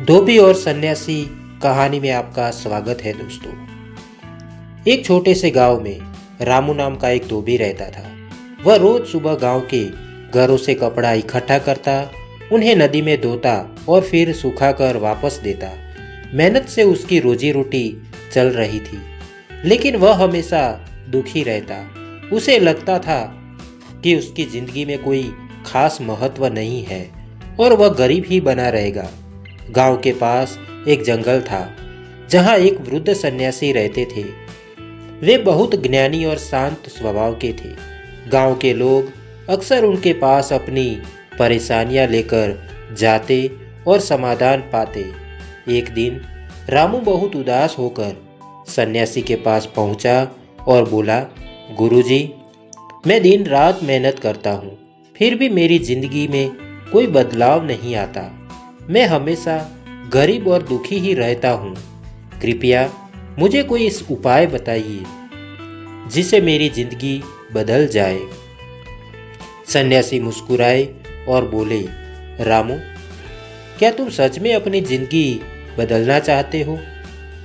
धोबी और सन्यासी कहानी में आपका स्वागत है दोस्तों। एक छोटे से गांव में रामू नाम का एक धोबी रहता था। वह रोज सुबह गांव के घरों से कपड़ा इकट्ठा करता, उन्हें नदी में धोता और फिर सुखाकर वापस देता। मेहनत से उसकी रोजी रोटी चल रही थी, लेकिन वह हमेशा दुखी रहता। उसे लगता था कि उसकी जिंदगी में कोई खास महत्व नहीं है और वह गरीब ही बना रहेगा। गांव के पास एक जंगल था जहां एक वृद्ध सन्यासी रहते थे। वे बहुत ज्ञानी और शांत स्वभाव के थे। गांव के लोग अक्सर उनके पास अपनी परेशानियां लेकर जाते और समाधान पाते। एक दिन रामू बहुत उदास होकर सन्यासी के पास पहुंचा और बोला, गुरुजी, मैं दिन रात मेहनत करता हूँ, फिर भी मेरी जिंदगी में कोई बदलाव नहीं आता। मैं हमेशा गरीब और दुखी ही रहता हूँ। कृपया मुझे कोई इस उपाय बताइए जिससे मेरी जिंदगी बदल जाए। सन्यासी मुस्कुराए और बोले, रामू, क्या तुम सच में अपनी जिंदगी बदलना चाहते हो?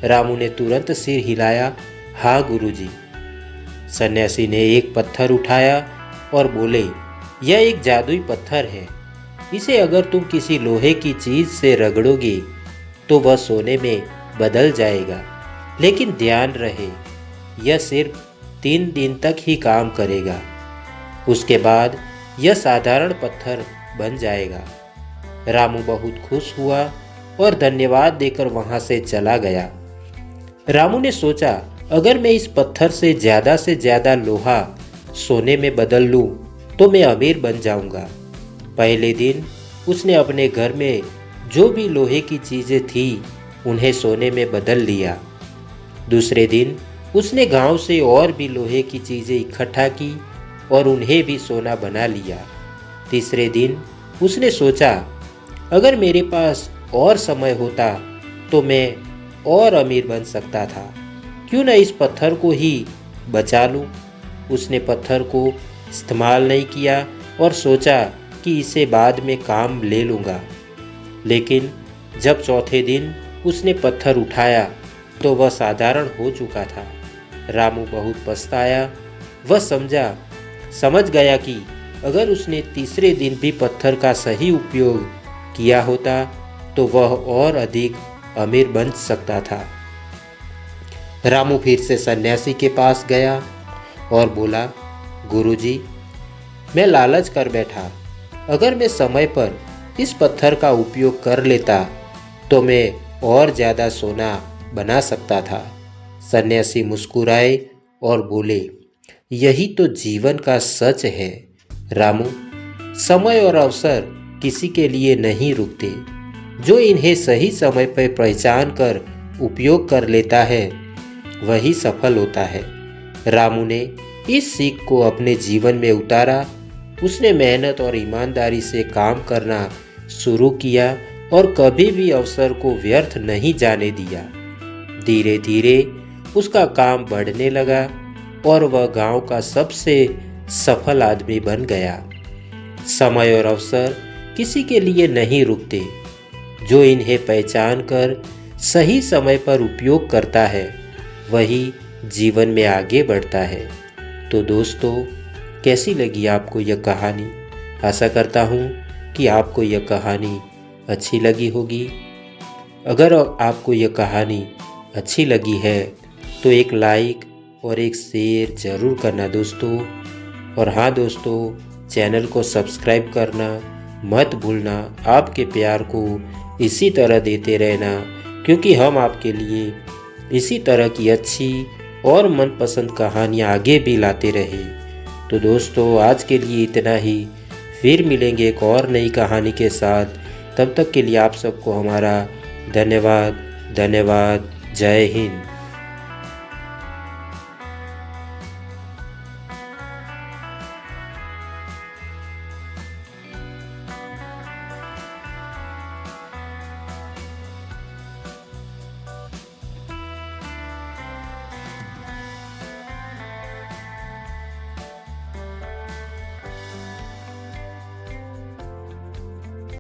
रामू ने तुरंत सिर हिलाया, हाँ गुरुजी। सन्यासी ने एक पत्थर उठाया और बोले, यह एक जादुई पत्थर है। इसे अगर तुम किसी लोहे की चीज से रगड़ोगे तो वह सोने में बदल जाएगा, लेकिन ध्यान रहे यह सिर्फ 3 दिन तक ही काम करेगा। उसके बाद यह साधारण पत्थर बन जाएगा। रामू बहुत खुश हुआ और धन्यवाद देकर वहां से चला गया। रामू ने सोचा, अगर मैं इस पत्थर से ज्यादा लोहा सोने में बदल लूं तो मैं अमीर बन जाऊंगा। पहले दिन उसने अपने घर में जो भी लोहे की चीजें थी उन्हें सोने में बदल लिया। दूसरे दिन उसने गांव से और भी लोहे की चीजें इकट्ठा की और उन्हें भी सोना बना लिया। तीसरे दिन उसने सोचा, अगर मेरे पास और समय होता तो मैं और अमीर बन सकता था। क्यों न इस पत्थर को ही बचा लूं। उसने पत्थर को इस्तेमाल नहीं किया और सोचा कि इसे बाद में काम ले लूँगा। लेकिन जब चौथे दिन उसने पत्थर उठाया तो वह साधारण हो चुका था। रामू बहुत पछताया। वह समझ गया कि अगर उसने तीसरे दिन भी पत्थर का सही उपयोग किया होता तो वह और अधिक अमीर बन सकता था। रामू फिर से सन्यासी के पास गया और बोला, गुरुजी, मैं लालच कर बैठा। अगर मैं समय पर इस पत्थर का उपयोग कर लेता तो मैं और ज़्यादा सोना बना सकता था। सन्यासी मुस्कुराए और बोले, यही तो जीवन का सच है रामू। समय और अवसर किसी के लिए नहीं रुकते। जो इन्हें सही समय पर पहचान कर उपयोग कर लेता है वही सफल होता है। रामू ने इस सीख को अपने जीवन में उतारा। उसने मेहनत और ईमानदारी से काम करना शुरू किया और कभी भी अवसर को व्यर्थ नहीं जाने दिया। धीरे धीरे उसका काम बढ़ने लगा और वह गांव का सबसे सफल आदमी बन गया। समय और अवसर किसी के लिए नहीं रुकते। जो इन्हें पहचान कर सही समय पर उपयोग करता है वही जीवन में आगे बढ़ता है। तो दोस्तों, कैसी लगी आपको यह कहानी? आशा करता हूँ कि आपको यह कहानी अच्छी लगी होगी। अगर आपको यह कहानी अच्छी लगी है तो एक लाइक और एक शेयर ज़रूर करना दोस्तों। और हाँ दोस्तों, चैनल को सब्सक्राइब करना मत भूलना। आपके प्यार को इसी तरह देते रहना, क्योंकि हम आपके लिए इसी तरह की अच्छी और मनपसंद कहानियाँ आगे भी लाते रहे। तो दोस्तों, आज के लिए इतना ही। फिर मिलेंगे एक और नई कहानी के साथ। तब तक के लिए आप सबको हमारा धन्यवाद। जय हिंद।